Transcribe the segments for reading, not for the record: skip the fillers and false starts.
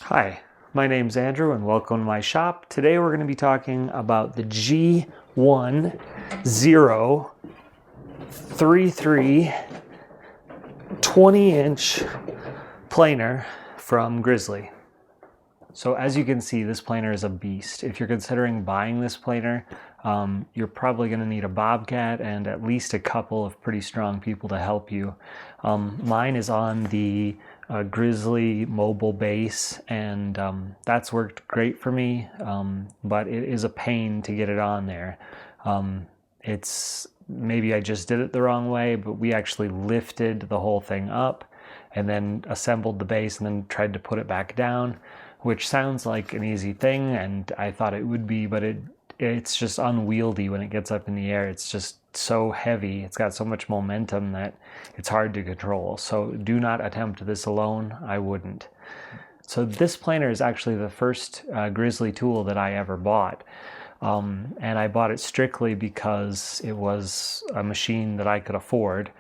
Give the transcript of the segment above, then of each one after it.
Hi, my name's Andrew and welcome to my shop. Today we're going to be talking about the G1033 20-inch planer from Grizzly. So as you can see, this planer is a beast. If you're considering buying this planer, you're probably going to need a bobcat and at least a couple of pretty strong people to help you. Mine is on the Grizzly mobile base, and that's worked great for me, but it is a pain to get it on there. It's maybe I just did it the wrong way, but we actually lifted the whole thing up and then assembled the base and then tried to put it back down, which sounds like an easy thing, and I thought it would be, but it's just unwieldy when it gets up in the air. It's just so heavy. It's got so much momentum that it's hard to control. So do not attempt this alone. I wouldn't. So this planer is actually the first Grizzly tool that I ever bought. And I bought it strictly because it was a machine that I could afford.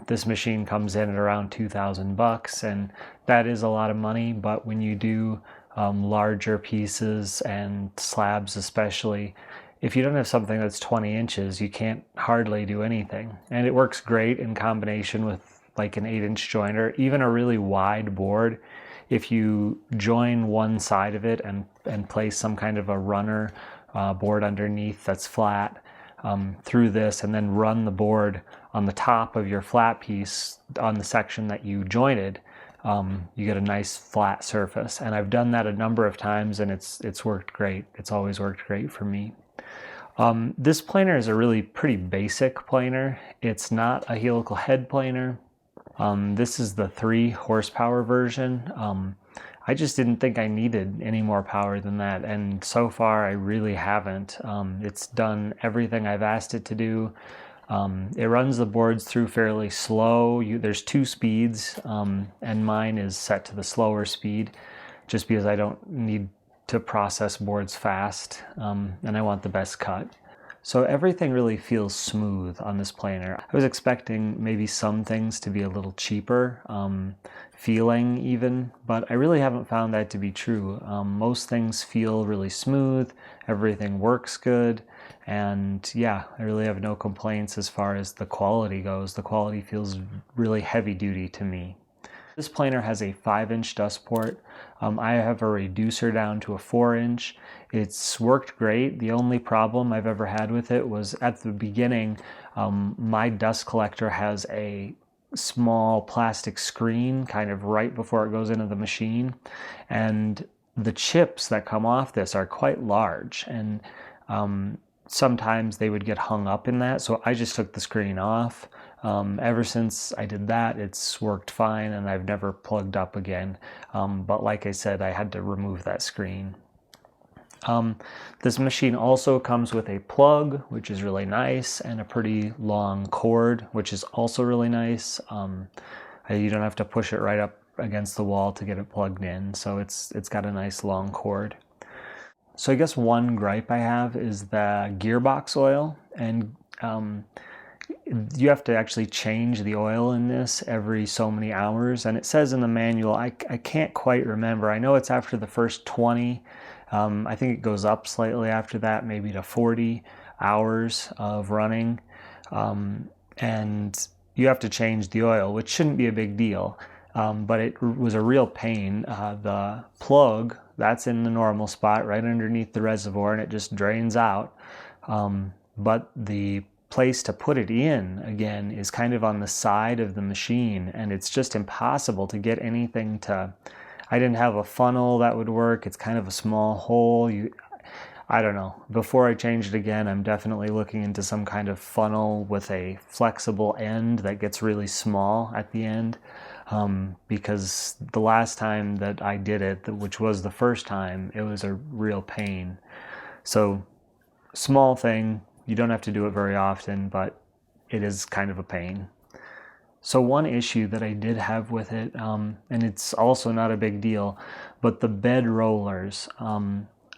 This machine comes in at around $2,000, and that is a lot of money, but when you do larger pieces and slabs especially, if you don't have something that's 20 inches, you can't hardly do anything. And it works great in combination with like an 8-inch joiner, even a really wide board. If you join one side of it and place some kind of a runner board underneath that's flat through this, and then run the board on the top of your flat piece on the section that you jointed, you get a nice flat surface. And I've done that a number of times, and it's worked great. It's always worked great for me. This planer is a really pretty basic planer. It's not a helical head planer. This is the 3 horsepower version. I just didn't think I needed any more power than that, and so far I really haven't. It's done everything I've asked it to do. It runs the boards through fairly slow. There's 2 speeds, and mine is set to the slower speed just because I don't need to process boards fast, and I want the best cut. So everything really feels smooth on this planer. I was expecting maybe some things to be a little cheaper feeling even, but I really haven't found that to be true. Most things feel really smooth, everything works good, and yeah, I really have no complaints as far as the quality goes. The quality feels really heavy duty to me. This planer has a 5-inch dust port. I have a reducer down to a 4-inch. It's worked great. The only problem I've ever had with it was at the beginning, my dust collector has a small plastic screen kind of right before it goes into the machine, and the chips that come off this are quite large, and sometimes they would get hung up in that, so I just took the screen off. Ever since I did that, it's worked fine, and I've never plugged up again. But like I said, I had to remove that screen. This machine also comes with a plug, which is really nice, and a pretty long cord, which is also really nice. You don't have to push it right up against the wall to get it plugged in, so it's got a nice long cord. So I guess one gripe I have is the gearbox oil, and you have to actually change the oil in this every so many hours, and it says in the manual, I can't quite remember. I know it's after the first 20. I think it goes up slightly after that, maybe to 40 hours of running, and you have to change the oil, which shouldn't be a big deal, but it was a real pain. The plug, that's in the normal spot right underneath the reservoir, and it just drains out, but the place to put it in again is kind of on the side of the machine, and it's just impossible to get anything to. I didn't have a funnel that would work. It's kind of a small hole. I don't know. Before I change it again, I'm definitely looking into some kind of funnel with a flexible end that gets really small at the end, because the last time that I did it, which was the first time, it was a real pain. So small thing. You don't have to do it very often, but it is kind of a pain. So one issue that I did have with it, and it's also not a big deal, but the bed rollers.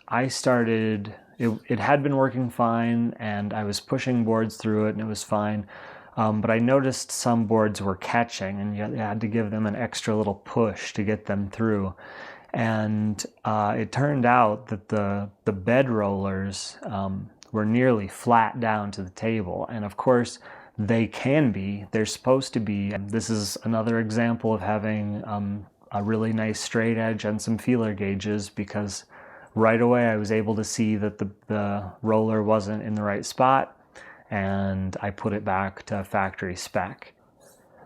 I started, it had been working fine, and I was pushing boards through it, and it was fine. But I noticed some boards were catching, and you had to give them an extra little push to get them through. And it turned out that the bed rollers were nearly flat down to the table. And of course, they can be, they're supposed to be. This is another example of having a really nice straight edge and some feeler gauges, because right away I was able to see that the roller wasn't in the right spot, and I put it back to factory spec.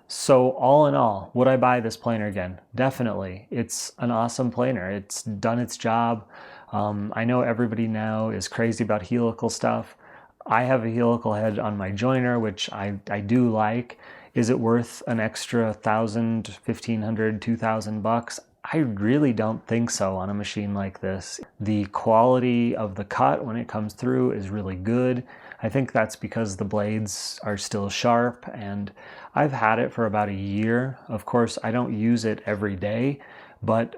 So all in all, would I buy this planer again? Definitely. It's an awesome planer. It's done its job. I know everybody now is crazy about helical stuff. I have a helical head on my joiner, which I do like. Is it worth an extra $1,000, $1,500, $2,000? I really don't think so on a machine like this. The quality of the cut when it comes through is really good. I think that's because the blades are still sharp, and I've had it for about a year. Of course, I don't use it every day, but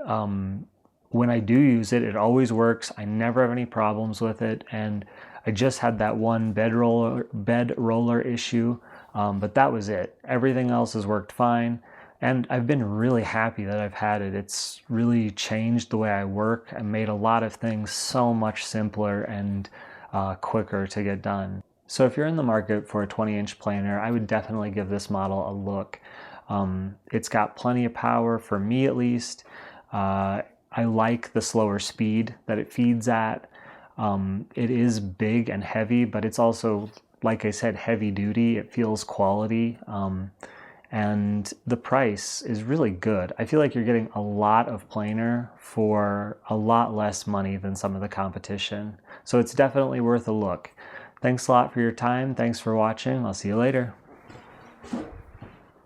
when I do use it, it always works. I never have any problems with it, and I just had that one bed roller issue, but that was it. Everything else has worked fine, and I've been really happy that I've had it. It's really changed the way I work and made a lot of things so much simpler and quicker to get done. So if you're in the market for a 20-inch planer, I would definitely give this model a look. It's got plenty of power, for me at least. I like the slower speed that it feeds at. It is big and heavy, but it's also, like I said, heavy duty. It feels quality. And the price is really good. I feel like you're getting a lot of planer for a lot less money than some of the competition. So it's definitely worth a look. Thanks a lot for your time. Thanks for watching. I'll see you later.